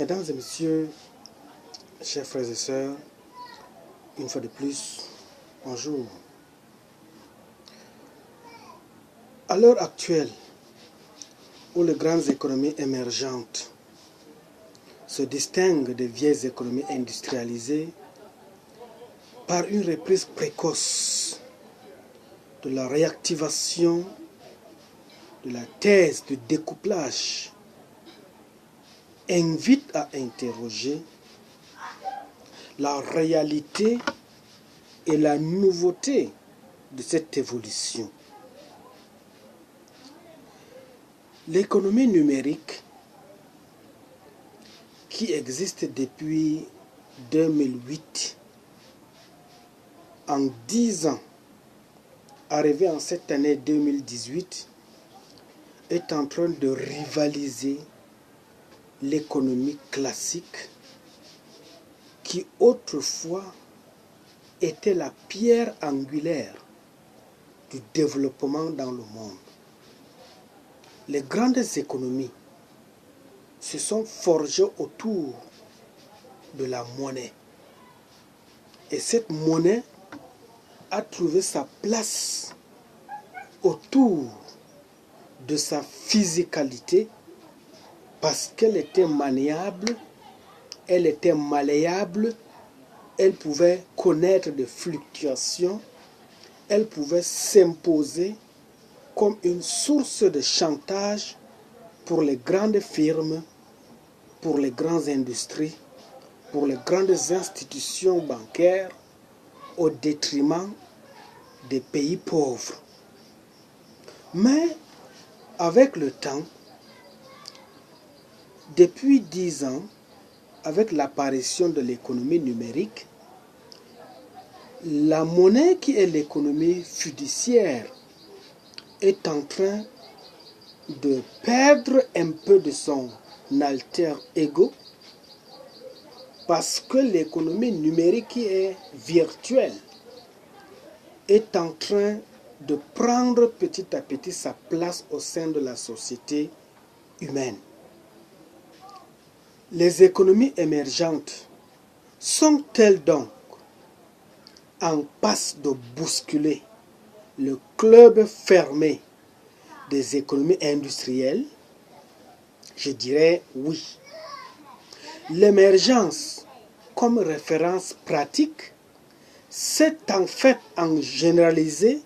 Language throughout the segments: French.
Mesdames et messieurs, chers frères et sœurs, une fois de plus, bonjour. À l'heure actuelle, où les grandes économies émergentes se distinguent des vieilles économies industrialisées par une reprise précoce de la réactivation de la thèse de découplage, invite à interroger la réalité et la nouveauté de cette évolution. L'économie numérique, qui existe depuis 2008, en 10 ans, arrivé en cette année 2018, est en train de rivaliser l'économie classique qui autrefois était la pierre angulaire du développement dans le monde. Les grandes économies se sont forgées autour de la monnaie. Et cette monnaie a trouvé sa place autour de sa physicalité parce qu'elle était maniable, elle était malléable, elle pouvait connaître des fluctuations, elle pouvait s'imposer comme une source de chantage pour les grandes firmes, pour les grandes industries, pour les grandes institutions bancaires, au détriment des pays pauvres. Mais avec le temps, depuis 10 ans, avec l'apparition de l'économie numérique, la monnaie qui est l'économie fiduciaire est en train de perdre un peu de son alter ego parce que l'économie numérique qui est virtuelle est en train de prendre petit à petit sa place au sein de la société humaine. Les économies émergentes sont-elles donc en passe de bousculer le club fermé des économies industrielles? Je dirais oui. L'émergence comme référence pratique s'est en fait généralisée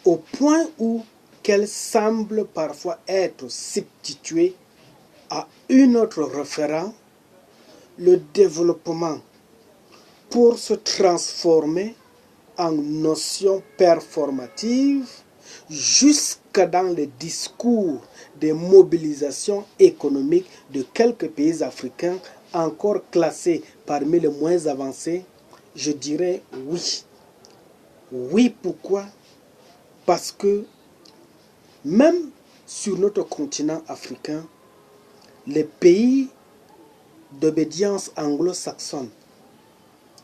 au point où qu'elle semble parfois être substituée à une autre référence, le développement, pour se transformer en notion performative jusque dans les discours des mobilisations économiques de quelques pays africains encore classés parmi les moins avancés. Je dirais oui. Oui, pourquoi? Parce que même sur notre continent africain, les pays d'obédience anglo-saxonne,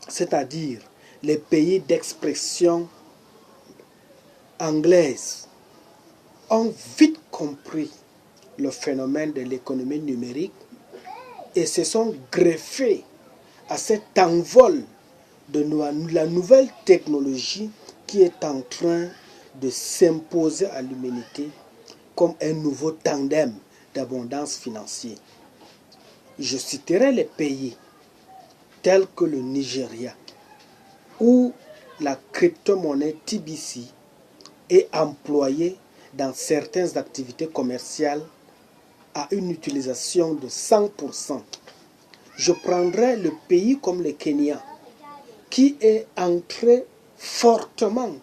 c'est-à-dire les pays d'expression anglaise, ont vite compris le phénomène de l'économie numérique et se sont greffés à cet envol de la nouvelle technologie qui est en train de s'imposer à l'humanité comme un nouveau tandem d'abondance financière. Je citerai les pays tels que le Nigeria, où la crypto-monnaie TBC est employée dans certaines activités commerciales à une utilisation de 100%. Je prendrai le pays comme le Kenya, qui est entré fortement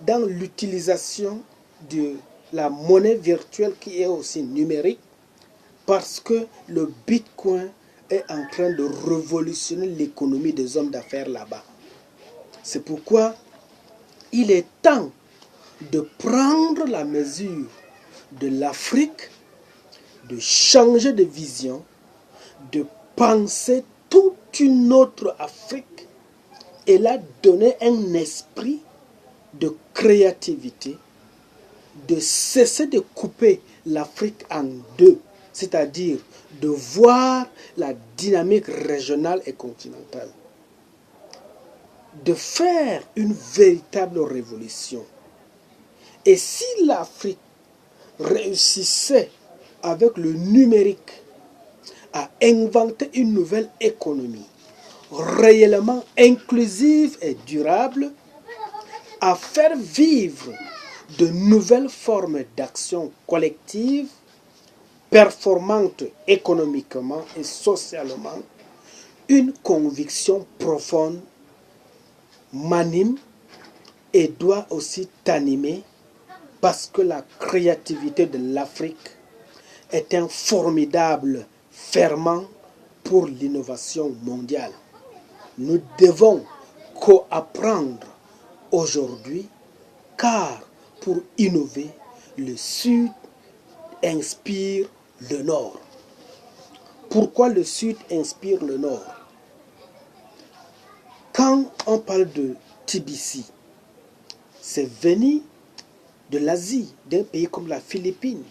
dans l'utilisation de la monnaie virtuelle qui est aussi numérique, parce que le Bitcoin est en train de révolutionner l'économie des hommes d'affaires là-bas. C'est pourquoi il est temps de prendre la mesure de l'Afrique, de changer de vision, de penser toute une autre Afrique et la donner un esprit de créativité, de cesser de couper l'Afrique en deux, c'est-à-dire de voir la dynamique régionale et continentale, de faire une véritable révolution. Et si l'Afrique réussissait avec le numérique à inventer une nouvelle économie réellement inclusive et durable, à faire vivre de nouvelles formes d'action collective performantes économiquement et socialement, une conviction profonde m'anime et doit aussi t'animer, parce que la créativité de l'Afrique est un formidable ferment pour l'innovation mondiale. Nous devons co-apprendre aujourd'hui, car pour innover, le Sud inspire le Nord. Pourquoi le Sud inspire le Nord? Quand on parle de TBC, c'est venu de l'Asie, d'un pays comme la Philippines,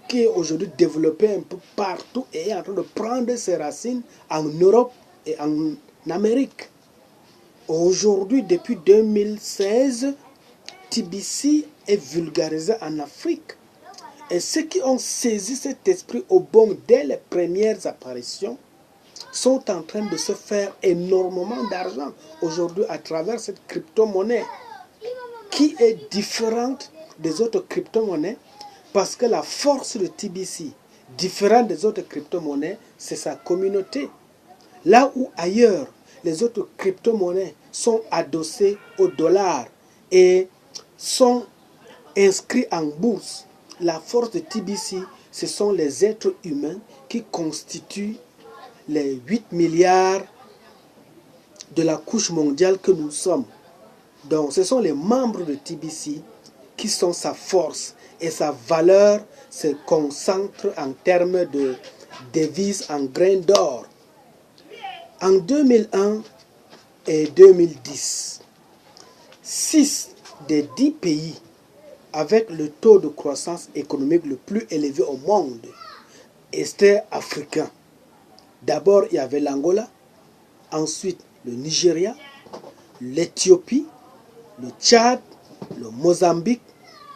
qui est aujourd'hui développé un peu partout et est en train de prendre ses racines en Europe et en Amérique. Aujourd'hui, depuis 2016, TBC est vulgarisé en Afrique. Et ceux qui ont saisi cet esprit au bon dès les premières apparitions sont en train de se faire énormément d'argent aujourd'hui à travers cette crypto-monnaie qui est différente des autres crypto-monnaies, parce que la force de TBC, différente des autres crypto-monnaies, c'est sa communauté. Là où ailleurs, les autres crypto-monnaies sont adossées au dollar et sont inscrits en bourse, la force de TBC, ce sont les êtres humains qui constituent les 8 milliards de la couche mondiale que nous sommes. Donc ce sont les membres de TBC qui sont sa force, et sa valeur se concentre en termes de devises en grains d'or. En 2001 et 2010, 6 des 10 pays avec le taux de croissance économique le plus élevé au monde étaient africains. D'abord, il y avait l'Angola, ensuite le Nigeria, l'Éthiopie, le Tchad, le Mozambique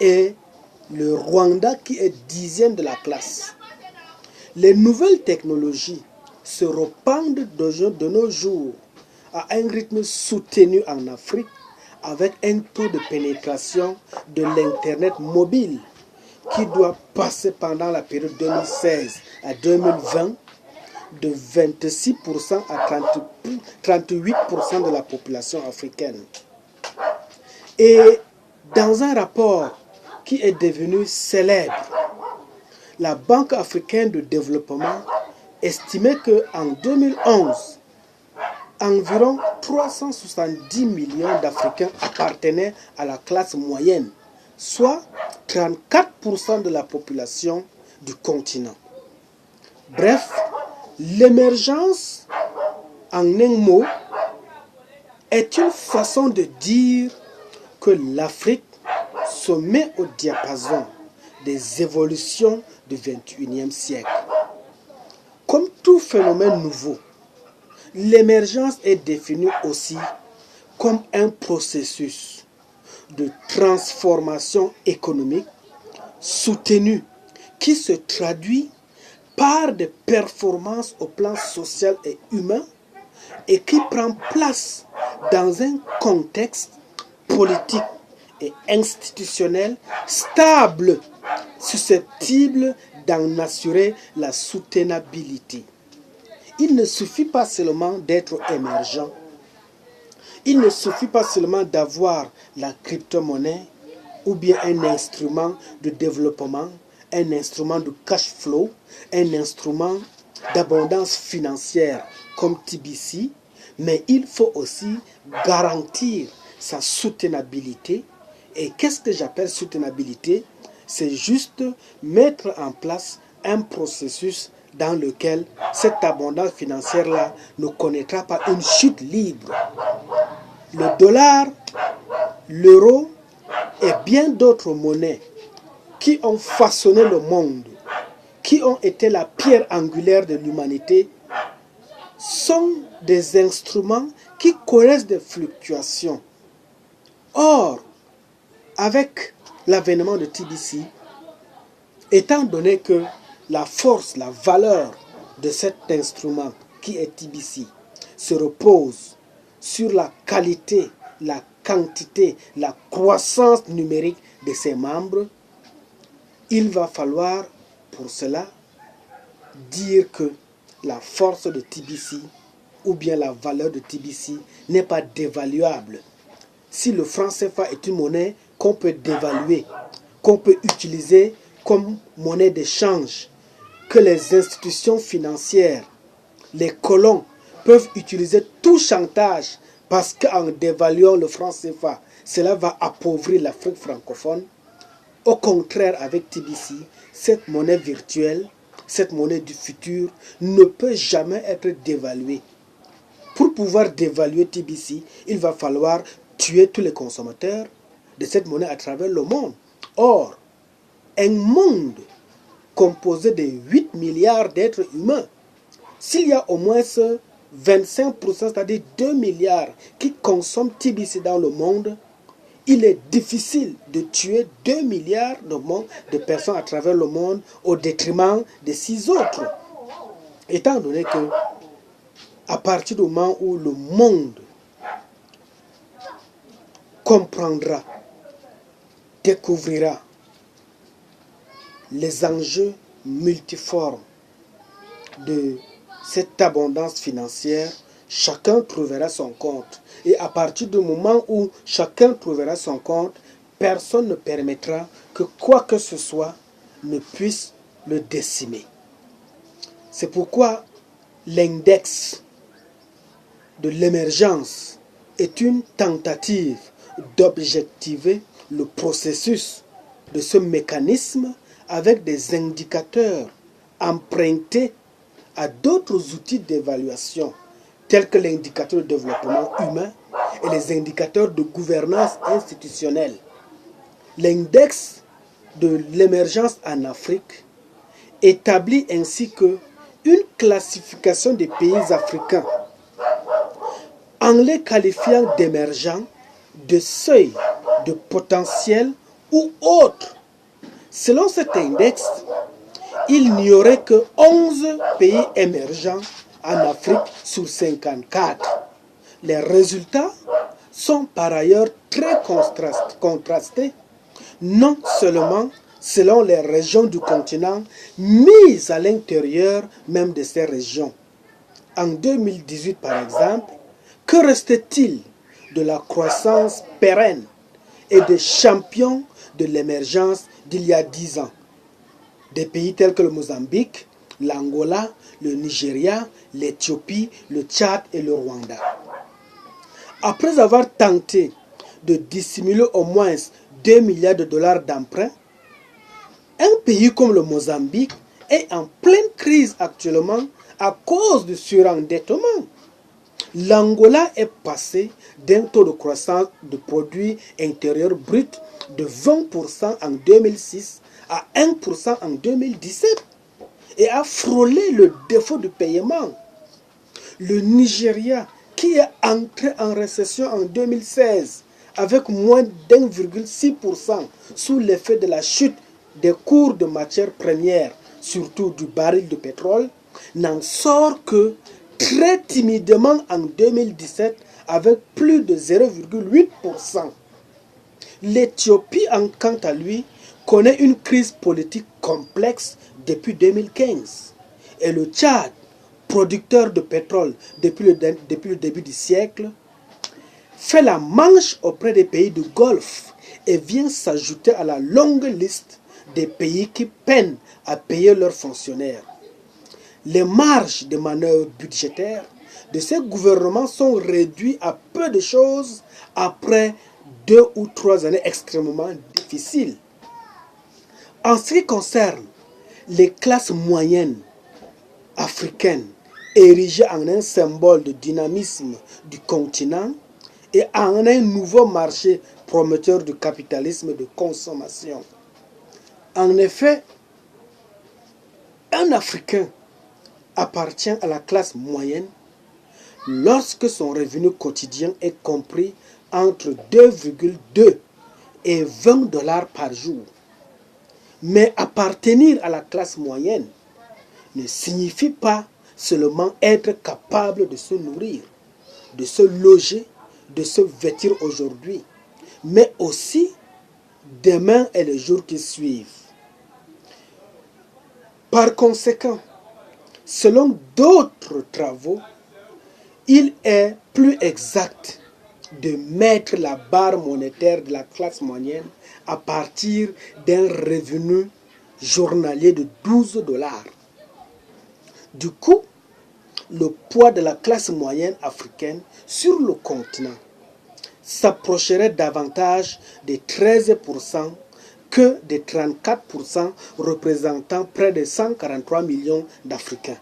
et le Rwanda, qui est 10e de la classe. Les nouvelles technologies se répandent de nos jours à un rythme soutenu en Afrique, avec un taux de pénétration de l'Internet mobile qui doit passer pendant la période 2016 à 2020 de 26% à 38% de la population africaine. Et dans un rapport qui est devenu célèbre, la Banque africaine de développement estimait qu'en 2011, environ 370 millions d'Africains appartenaient à la classe moyenne, soit 34% de la population du continent. Bref, l'émergence, en un mot, est une façon de dire que l'Afrique se met au diapason des évolutions du XXIe siècle. Comme tout phénomène nouveau, l'émergence est définie aussi comme un processus de transformation économique soutenu qui se traduit par des performances au plan social et humain et qui prend place dans un contexte politique et institutionnel stable, susceptible d'en assurer la soutenabilité. Il ne suffit pas seulement d'être émergent, il ne suffit pas seulement d'avoir la crypto-monnaie ou bien un instrument de développement, un instrument de cash flow, un instrument d'abondance financière comme TBC, mais il faut aussi garantir sa soutenabilité. Et qu'est-ce que j'appelle soutenabilité? C'est juste mettre en place un processus dans lequel cette abondance financière-là ne connaîtra pas une chute libre. Le dollar, l'euro et bien d'autres monnaies qui ont façonné le monde, qui ont été la pierre angulaire de l'humanité, sont des instruments qui connaissent des fluctuations. Or, avec l'avènement de TBC, étant donné que la force, la valeur de cet instrument qui est TBC se repose sur la qualité, la quantité, la croissance numérique de ses membres, il va falloir pour cela dire que la force de TBC ou bien la valeur de TBC n'est pas dévaluable. Si le franc CFA est une monnaie qu'on peut dévaluer, qu'on peut utiliser comme monnaie d'échange, que les institutions financières, les colons peuvent utiliser tout chantage parce qu'en dévaluant le franc CFA, cela va appauvrir l'Afrique francophone. Au contraire, avec TBC, cette monnaie virtuelle, cette monnaie du futur, ne peut jamais être dévaluée. Pour pouvoir dévaluer TBC, il va falloir tuer tous les consommateurs de cette monnaie à travers le monde. Or, un monde composé de 8 milliards d'êtres humains, s'il y a au moins 25%, c'est-à-dire 2 milliards qui consomment TBC dans le monde, il est difficile de tuer 2 milliards de personnes à travers le monde au détriment des 6 autres. Étant donné que, à partir du moment où le monde comprendra, découvrira les enjeux multiformes de cette abondance financière, chacun trouvera son compte. Et à partir du moment où chacun trouvera son compte, personne ne permettra que quoi que ce soit ne puisse le décimer. C'est pourquoi l'index de l'émergence est une tentative d'objectiver le processus de ce mécanisme avec des indicateurs empruntés à d'autres outils d'évaluation tels que l'indicateur de développement humain et les indicateurs de gouvernance institutionnelle. L'index de l'émergence en Afrique établit ainsi que une classification des pays africains en les qualifiant d'émergents, de seuil, de potentiel ou autres. Selon cet index, il n'y aurait que 11 pays émergents en Afrique sur 54. Les résultats sont par ailleurs très contrastés, non seulement selon les régions du continent, mises à l'intérieur même de ces régions. En 2018, par exemple, que restait-il de la croissance pérenne et des champions de l'émergence d'il y a 10 ans? Des pays tels que le Mozambique, l'Angola, le Nigeria, l'Éthiopie, le Tchad et le Rwanda. Après avoir tenté de dissimuler au moins 2 milliards de dollars d'emprunts, un pays comme le Mozambique est en pleine crise actuellement à cause du surendettement. L'Angola est passé d'un taux de croissance de produit intérieur brut de 20% en 2006 à 1% en 2017 et a frôlé le défaut de paiement. Le Nigeria, qui est entré en récession en 2016 avec moins d'1,6% sous l'effet de la chute des cours de matières premières, surtout du baril de pétrole, n'en sort que très timidement en 2017 avec plus de 0,8%. L'Éthiopie, quant à lui, connaît une crise politique complexe depuis 2015. Et le Tchad, producteur de pétrole depuis le début du siècle, fait la manche auprès des pays du Golfe et vient s'ajouter à la longue liste des pays qui peinent à payer leurs fonctionnaires. Les marges de manœuvre budgétaires de ces gouvernements sont réduites à peu de choses après 2 ou 3 années extrêmement difficiles. En ce qui concerne les classes moyennes africaines, érigées en un symbole de dynamisme du continent et en un nouveau marché prometteur du capitalisme de consommation. En effet, un Africain appartient à la classe moyenne lorsque son revenu quotidien est compris entre 2,2 et 20 dollars par jour. Mais appartenir à la classe moyenne ne signifie pas seulement être capable de se nourrir, de se loger, de se vêtir aujourd'hui, mais aussi demain et les jours qui suivent. Par conséquent, selon d'autres travaux, il est plus exact de mettre la barre monétaire de la classe moyenne à partir d'un revenu journalier de 12 dollars. Du coup, le poids de la classe moyenne africaine sur le continent s'approcherait davantage des 13% que des 34% représentant près de 143 millions d'Africains.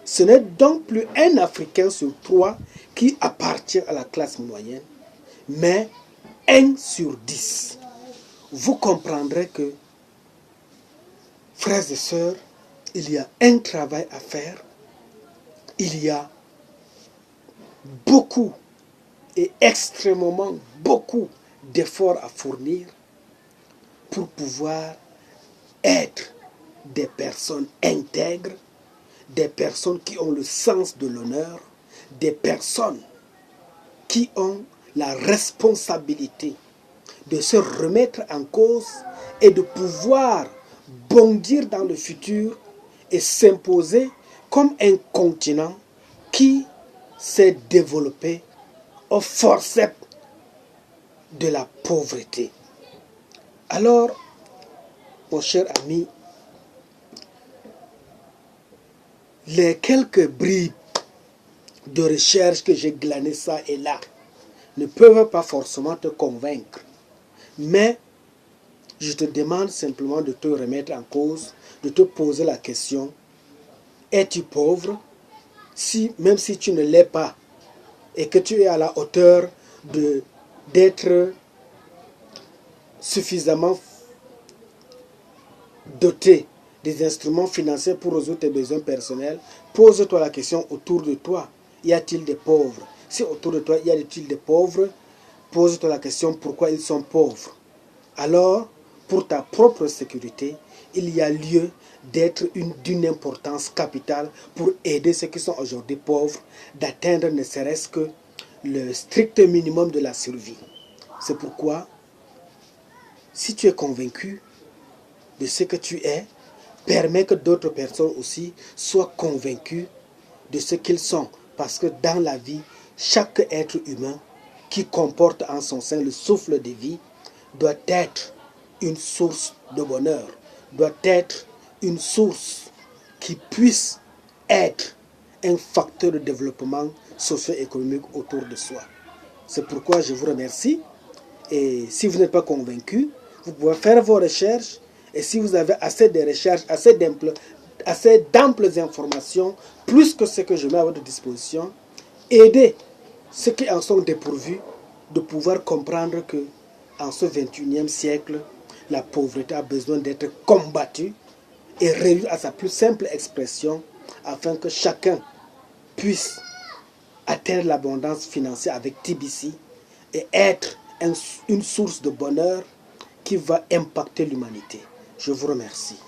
Ce n'est donc plus un Africain sur 3 qui appartient à la classe moyenne, mais 1 sur 10. Vous comprendrez que, frères et sœurs, il y a un travail à faire, il y a beaucoup et extrêmement beaucoup d'efforts à fournir pour pouvoir être des personnes intègres, des personnes qui ont le sens de l'honneur, des personnes qui ont la responsabilité de se remettre en cause et de pouvoir bondir dans le futur et s'imposer comme un continent qui s'est développé au forceps de la pauvreté. Alors, mon cher ami, les quelques bribes de recherche que j'ai glanées ça et là ne peuvent pas forcément te convaincre. Mais je te demande simplement de te remettre en cause, de te poser la question, es-tu pauvre? Même si tu ne l'es pas et que tu es à la hauteur d'être suffisamment doté des instruments financiers pour résoudre tes besoins personnels, pose-toi la question autour de toi. Y a-t-il des pauvres? Si autour de toi y a-t-il des pauvres, pose-toi la question pourquoi ils sont pauvres. Alors, pour ta propre sécurité, il y a lieu d'être d'une importance capitale pour aider ceux qui sont aujourd'hui pauvres d'atteindre ne serait-ce que le strict minimum de la survie. C'est pourquoi, si tu es convaincu de ce que tu es, permets que d'autres personnes aussi soient convaincues de ce qu'ils sont. Parce que dans la vie, chaque être humain qui comporte en son sein le souffle de vie doit être une source de bonheur, doit être une source qui puisse être un facteur de développement socio-économique autour de soi. C'est pourquoi je vous remercie. Et si vous n'êtes pas convaincu, vous pouvez faire vos recherches. Et si vous avez assez de recherches, assez d'amples informations, plus que ce que je mets à votre disposition, aidez ceux qui en sont dépourvus de pouvoir comprendre que en ce 21e siècle, la pauvreté a besoin d'être combattue et réduite à sa plus simple expression afin que chacun puisse atteindre l'abondance financière avec TBC et être une source de bonheur qui va impacter l'humanité. Je vous remercie.